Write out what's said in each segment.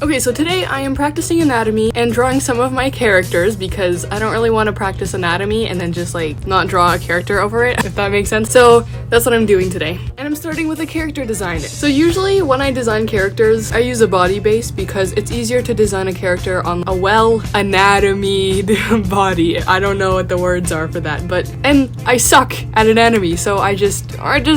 Okay, so today I am practicing anatomy and drawing some of my characters because I don't really want to practice anatomy and then just like not draw a character over it, if that makes sense. So that's what I'm doing today. And I'm starting with a character design. So usually when I design characters, I use a body base because it's easier to design a character on a well anatomied body. I don't know what the words are for that, and I suck at anatomy, so I just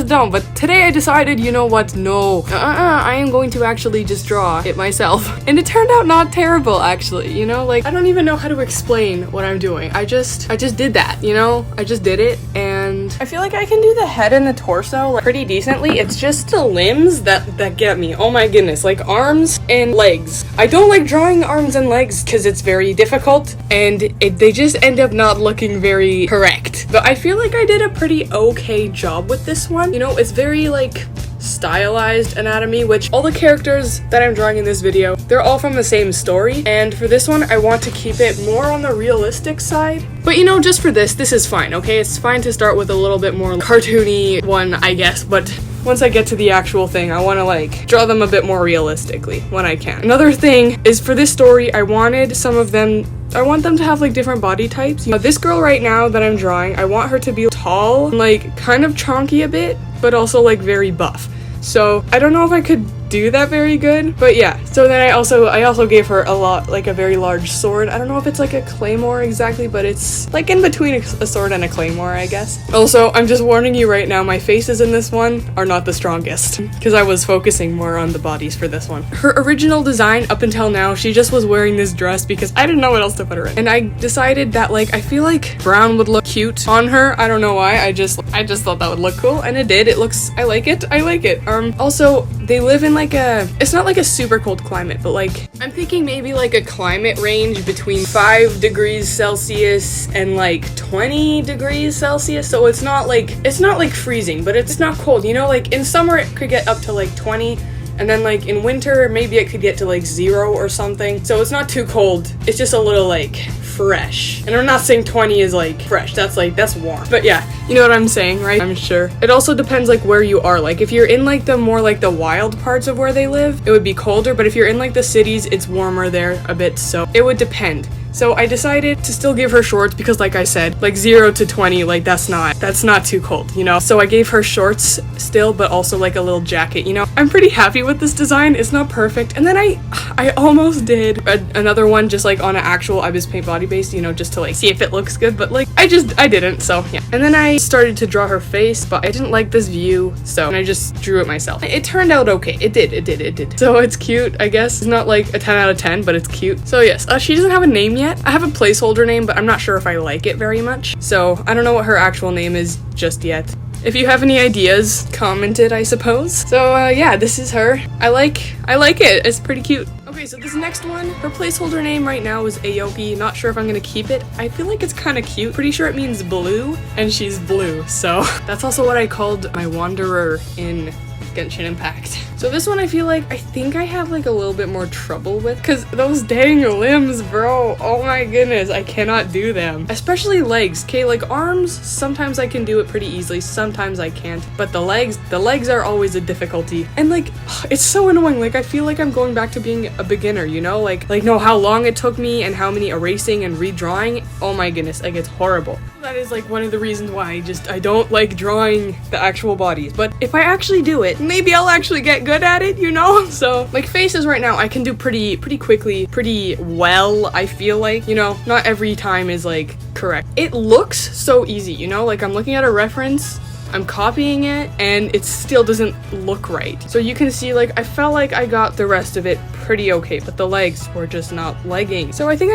don't. But today I decided, you know what, no, I am going to actually just draw it myself. And it turned out not terrible, actually, you know? Like, I don't even know how to explain what I'm doing. I just did that, you know? I just did it, and I feel like I can do the head and the torso like, pretty decently. It's just the limbs that get me. Oh my goodness, like arms and legs. I don't like drawing arms and legs because it's very difficult, and they just end up not looking very correct. But I feel like I did a pretty okay job with this one. You know, it's very, like, stylized anatomy, which all the characters that I'm drawing in this video, they're all from the same story, and for this one I want to keep it more on the realistic side. But you know, just for this is fine, okay? It's fine to start with a little bit more cartoony one, I guess, but once I get to the actual thing, I want to like draw them a bit more realistically when I can. Another thing is for this story, I want them to have like different body types. You know, this girl right now that I'm drawing, I want her to be tall, like kind of chonky a bit, but also like very buff. So I don't know if I could do that very good, but yeah. So then I also gave her a very large sword. I don't know if it's like a claymore exactly, but it's like in between a sword and a claymore, I guess. Also, I'm just warning you right now, my faces in this one are not the strongest because I was focusing more on the bodies for this one. Her original design up until now, she just was wearing this dress because I didn't know what else to put her in. And I decided that like I feel like brown would look cute on her. I don't know why. I just thought that would look cool, and it did. I like it. Also, they live in like it's not like a super cold climate, but like I'm thinking maybe like a climate range between 5 degrees Celsius and like 20 degrees Celsius. So it's not like freezing, but it's not cold, you know? Like in summer it could get up to like 20, and then like in winter maybe it could get to like 0 or something. So it's not too cold, it's just a little like fresh. And I'm not saying 20 is like fresh, that's warm. But yeah, you know what I'm saying, right? I'm sure. It also depends like where you are. Like if you're in like the more like the wild parts of where they live, it would be colder, but if you're in like the cities, it's warmer there a bit, so it would depend. So I decided to still give her shorts because like I said, like 0 to 20, like that's not too cold, you know? So I gave her shorts still, but also like a little jacket, you know? I'm pretty happy with this design. It's not perfect. And then I almost did another one just like on an actual Ibis Paint body base, you know, just to like see if it looks good, but like I didn't, so yeah. And then I started to draw her face, but I didn't like this view, so I just drew it myself. It turned out okay. It did. So it's cute, I guess. It's not like a 10 out of 10, but it's cute. So yes, she doesn't have a name yet. I have a placeholder name, but I'm not sure if I like it very much. So I don't know what her actual name is just yet. If you have any ideas, comment it, I suppose. So yeah, this is her. I like it. It's pretty cute. Okay, so this next one, her placeholder name right now is Aoki. Not sure if I'm gonna keep it. I feel like it's kind of cute. Pretty sure it means blue, and she's blue. So that's also what I called my wanderer in Genshin Impact. So this one I think I have like a little bit more trouble with, because those dang limbs, bro, oh my goodness, I cannot do them. Especially legs, okay? Like arms, sometimes I can do it pretty easily, sometimes I can't, but the legs are always a difficulty. And like, it's so annoying, like I feel like I'm going back to being a beginner, you know? Like know how long it took me and how many erasing and redrawing. Oh my goodness, like it's horrible. That is like one of the reasons why I don't like drawing the actual bodies. But if I actually do it, maybe I'll actually get good at it, you know? So like faces right now I can do pretty quickly, pretty well, I feel like, you know, not every time is like correct. It looks so easy, you know? Like I'm looking at a reference, I'm copying it, and it still doesn't look right. So you can see like I felt like I got the rest of it pretty okay, but the legs were just not legging. So I think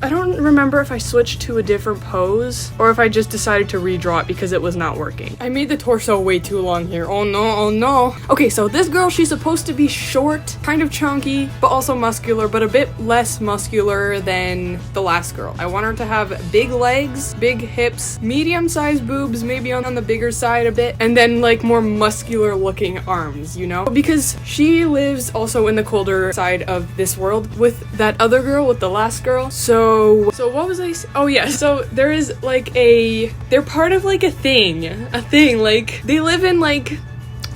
I don't remember if I switched to a different pose or if I just decided to redraw it because it was not working. I made the torso way too long here. Oh no. Okay, so this girl, she's supposed to be short, kind of chunky, but also muscular, but a bit less muscular than the last girl. I want her to have big legs, big hips, medium-sized boobs, maybe on the bigger side a bit, and then like more muscular looking arms, you know? Because she lives also in the colder side of this world with that other girl, with the last girl. So what was I oh yeah, so there is like they're part of like a thing, like they live in like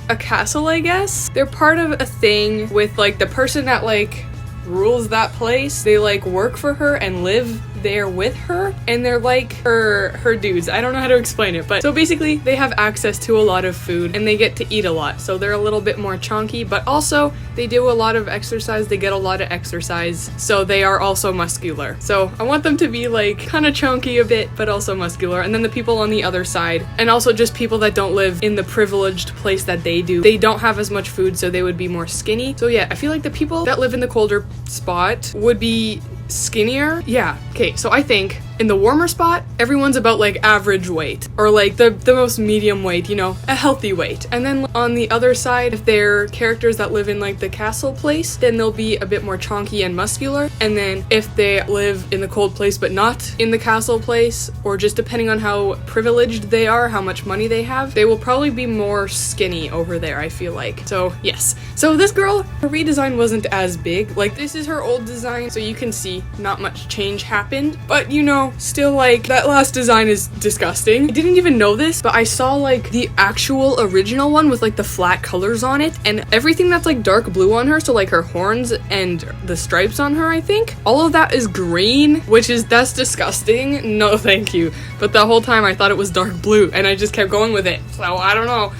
a castle, I guess. They're part of a thing with like the person that like rules that place. They like work for her and live there with her, and they're like her dudes. I don't know how to explain it, but so basically they have access to a lot of food and they get to eat a lot, so they're a little bit more chunky, but also they do a lot of exercise. They get a lot of exercise, so they are also muscular. So I want them to be like kind of chunky a bit, but also muscular. And then the people on the other side, and also just people that don't live in the privileged place that they do, they don't have as much food, so they would be more skinny. So yeah, I feel like the people that live in the colder spot would be skinnier. Yeah, okay, so I think in the warmer spot, everyone's about like average weight, or like the most medium weight, you know, a healthy weight. And then on the other side, if they're characters that live in like the castle place, then they'll be a bit more chunky and muscular. And then if they live in the cold place but not in the castle place, or just depending on how privileged they are, how much money they have, they will probably be more skinny over there, I feel like. So yes, so this girl, her redesign wasn't as big. Like, this is her old design, so you can see not much change happened, but you know, still like that last design is disgusting. I didn't even know this, but I saw like the actual original one with like the flat colors on it, and everything that's like dark blue on her, so like her horns and the stripes on her, I think all of that is green, that's disgusting. No thank you. But the whole time I thought it was dark blue and I just kept going with it, so I don't know.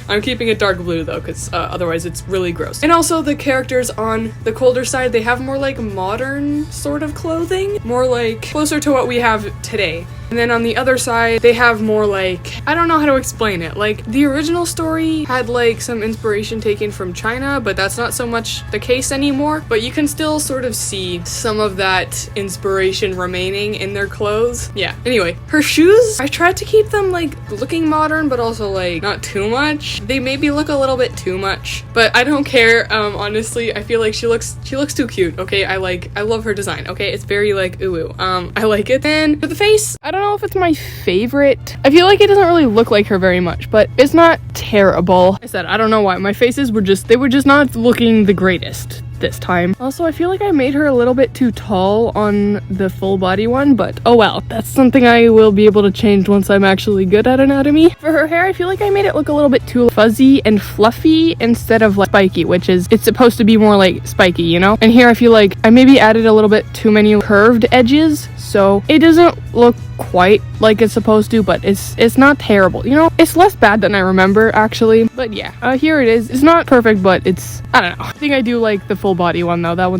I'm keeping it dark blue though, because otherwise it's really gross. And also the characters on the colder side, they have more like modern sort of clothing, more like closer to what we have today. And then on the other side, they have more like, I don't know how to explain it. Like, the original story had like some inspiration taken from China, but that's not so much the case anymore. But you can still sort of see some of that inspiration remaining in their clothes. Yeah. Anyway, her shoes, I tried to keep them like looking modern, but also like not too much. They maybe look a little bit too much, but I don't care. Honestly, I feel like she looks too cute. Okay, I love her design. Okay, it's very like ooh. I like it. Then for the face, I don't know if it's my favorite. I feel like it doesn't really look like her very much, but it's not terrible. I said I don't know why my faces were just not looking the greatest this time. Also, I feel like I made her a little bit too tall on the full body one, but oh well, that's something I will be able to change once I'm actually good at anatomy. For her hair, I feel like I made it look a little bit too fuzzy and fluffy instead of like spiky, it's supposed to be more like spiky, you know? And here I feel like I maybe added a little bit too many curved edges, so it doesn't look quite like it's supposed to, but it's not terrible, you know? It's less bad than I remember actually, but yeah, here it is. It's not perfect, but it's, I don't know. I think I do like the full body one though. That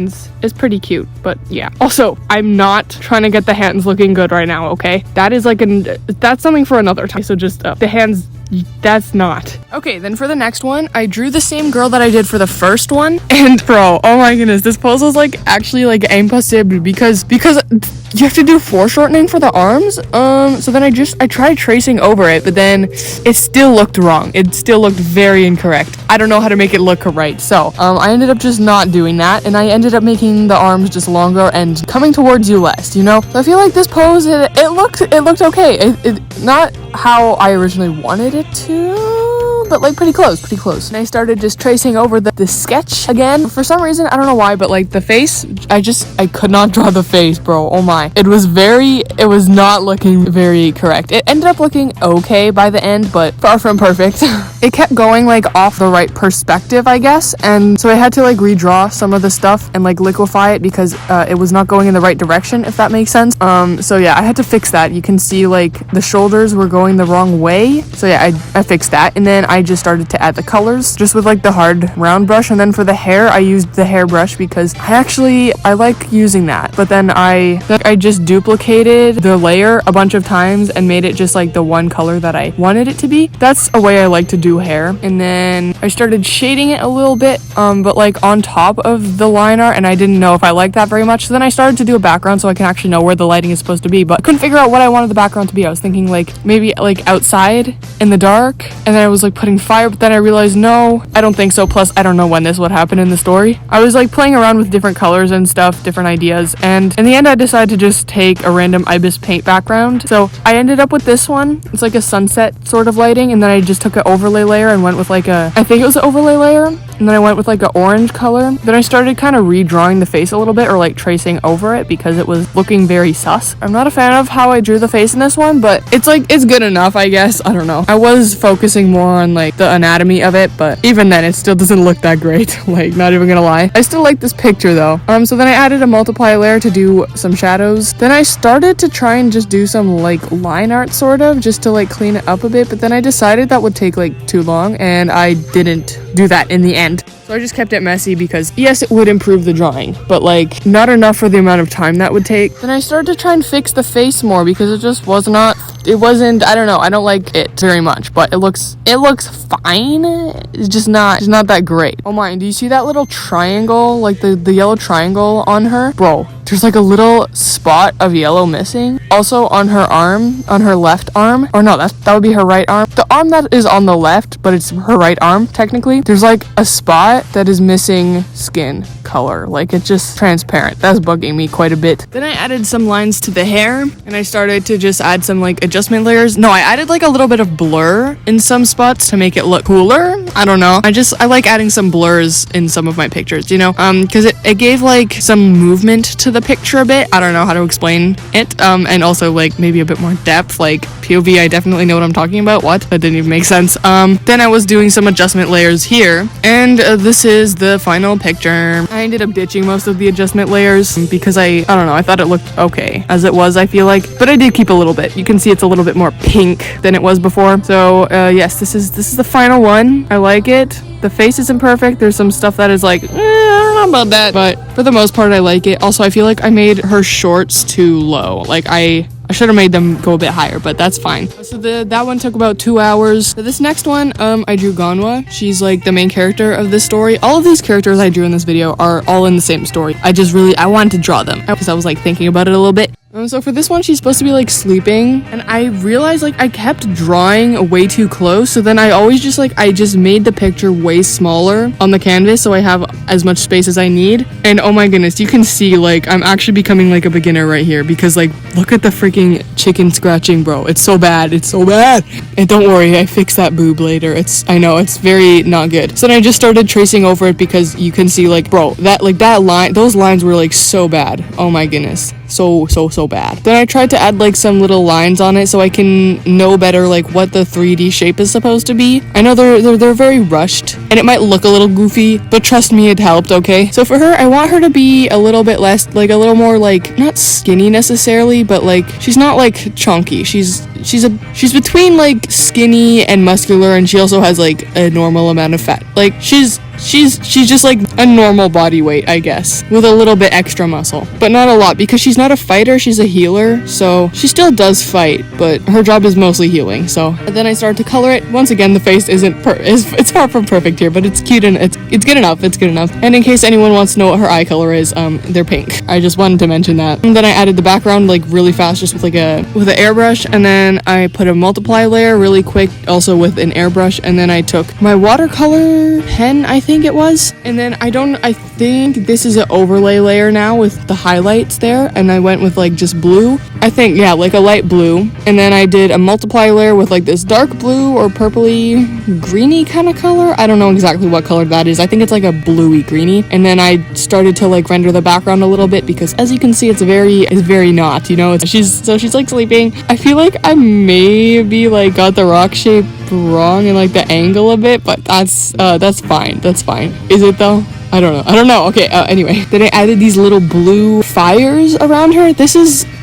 is pretty cute, but yeah. Also, I'm not trying to get the hands looking good right now, okay? That is like that's something for another time, so just the hands, that's not. Okay, then for the next one, I drew the same girl that I did for the first one, and bro, oh my goodness, this pose was like actually like impossible because you have to do foreshortening for the arms. So then I tried tracing over it, but then it still looked wrong. It still looked very incorrect. I don't know how to make it look right. So I ended up just not doing that, and I ended up making the arms just longer and coming towards you less, you know? So I feel like this pose, it looked okay. It not how I originally wanted it to, but like pretty close. And I started just tracing over the sketch again. For some reason, I don't know why, but like the face, I could not draw the face, bro. Oh my. It was not looking very correct. It ended up looking okay by the end, but far from perfect. It kept going like off the right perspective, I guess. And so I had to like redraw some of the stuff and like liquefy it because it was not going in the right direction, if that makes sense. So yeah, I had to fix that. You can see like the shoulders were going the wrong way. So yeah, I fixed that. And then I just started to add the colors just with like the hard round brush. And then for the hair, I used the hairbrush because I like using that. But then I just duplicated the layer a bunch of times and made it just like the one color that I wanted it to be. That's a way I like to do hair. And then I started shading it a little bit, but like on top of the line art, and I didn't know if I liked that very much. So then I started to do a background so I can actually know where the lighting is supposed to be, but I couldn't figure out what I wanted the background to be. I was thinking like maybe like outside in the dark, and then I was like putting fire, but then I realized no, I don't think so. Plus I don't know when this would happen in the story. I was like playing around with different colors and stuff, different ideas, and in the end I decided to just take a random ibis paint background. So I ended up with this one. It's like a sunset sort of lighting, and then I just took an overlay layer and went with like I think it was an overlay layer, and then I went with like an orange color. Then I started kind of redrawing the face a little bit, or like tracing over it, because it was looking very sus. I'm not a fan of how I drew the face in this one, but it's good enough, I guess. I don't know. I was focusing more on like the anatomy of it, but even then it still doesn't look that great. Like, not even gonna lie. I still like this picture though. So then I added a multiply layer to do some shadows. Then I started to try and just do some like line art sort of, just to like clean it up a bit, but then I decided that would take like too long and I didn't do that in the end. So I just kept it messy because yes, it would improve the drawing, but like not enough for the amount of time that would take. Then I started to try and fix the face more because it just wasn't, I don't know, I don't like it very much, but it looks fine. It's just not that great. Oh my, do you see that little triangle, like the yellow triangle on her? Bro, there's like a little spot of yellow missing. Also on her arm, on her left arm, or no, that would be her right arm. The arm that is on the left, but it's her right arm technically. There's like a spot that is missing skin color, like it's just transparent. That's bugging me quite a bit. Then I added some lines to the hair and I started to just add some like adjustment layers. No, I added like a little bit of blur in some spots to make it look cooler. I don't know. I like adding some blurs in some of my pictures, you know, because it gave like some movement to the picture a bit. I don't know how to explain it. And also like maybe a bit more depth, like POV. I definitely know what I'm talking about. What? That didn't even make sense. Then I was doing some adjustment layers here, and this is the final picture. I ended up ditching most of the adjustment layers because I don't know, I thought it looked okay as it was, I feel like, but I did keep a little bit. You can see it's a little bit more pink than it was before. So yes, this is the final one. I like it. The face isn't perfect. There's some stuff that is like, I don't know about that, but for the most part, I like it. Also, I feel like I made her shorts too low. Like I should have made them go a bit higher, but that's fine. So that one took about 2 hours. For this next one, I drew Ganwa. She's like the main character of this story. All of these characters I drew in this video are all in the same story. I wanted to draw them because I was like thinking about it a little bit. So for this one, she's supposed to be like sleeping, and I realized like I kept drawing way too close, so then I always just made the picture way smaller on the canvas so I have as much space as I need. And oh my goodness, you can see like I'm actually becoming like a beginner right here because like look at the freaking chicken scratching, bro. It's so bad. And don't worry, I fix that boob later. I know it's very not good. So then I just started tracing over it because you can see like, bro, that line, those lines were like so bad. Oh my goodness. So bad. Then I tried to add like some little lines on it so I can know better like what the 3D shape is supposed to be. I know they're very rushed and it might look a little goofy, but trust me, it helped, okay? So for her, I want her to be a little bit less, like a little more like, not skinny necessarily, but like she's not like chunky. She's between like skinny and muscular, and she also has like a normal amount of fat. Like she's just like a normal body weight, I guess, with a little bit extra muscle, but not a lot because she's not a fighter, she's a healer, so she still does fight, but her job is mostly healing. So and then I started to color it. Once again, the face it's far from perfect here, but it's cute and it's good enough. It's good enough. And in case anyone wants to know what her eye color is, they're pink. I just wanted to mention that. And then I added the background like really fast, just with an airbrush, and then I put a multiply layer really quick, also with an airbrush, and then I took my watercolor pen, I think it was, and then I think this is an overlay layer now with the highlights there, and I went with like just blue, I think, yeah, like a light blue, and then I did a multiply layer with like this dark blue or purpley greeny kind of color. I don't know exactly what color that is. I think it's like a bluey greeny, and then I started to like render the background a little bit because as you can see, it's very not, you know, she's like sleeping. I feel like I maybe like got the rock shape wrong and like the angle a bit, but that's fine. Is it though? I don't know. Okay, anyway. Then I added these little blue fires around her. I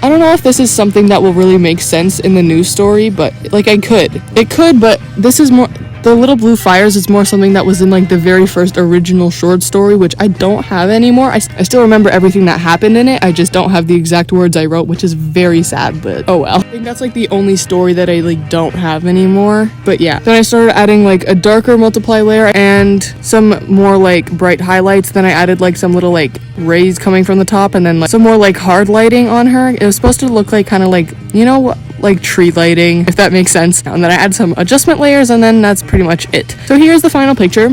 don't know if this is something that will really make sense in the new story, but like it could, but this is more, the little blue fires is more something that was in like the very first original short story, which I don't have anymore. I still remember everything that happened in it. I just don't have the exact words I wrote, which is very sad, but oh well. I think that's like the only story that I like don't have anymore. But yeah, then I started adding like a darker multiply layer and some more like bright highlights. Then I added like some little like rays coming from the top, and then like some more like hard lighting on her. It was supposed to look like kind of like, you know, like tree lighting, if that makes sense. And then I add some adjustment layers, and then that's pretty much it. So here's the final picture.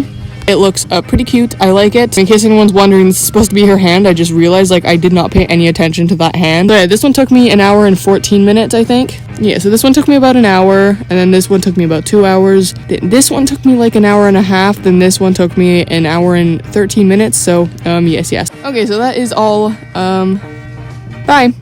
It looks pretty cute. I like it. In case anyone's wondering, this is supposed to be her hand. I just realized like I did not pay any attention to that hand. So yeah, this one took me 1 hour and 14 minutes, I think. Yeah, so this one took me about an hour, and then this one took me about 2 hours. This one took me like 1.5 hours. Then this one took me 1 hour and 13 minutes. So yes. Okay, so that is all. Bye.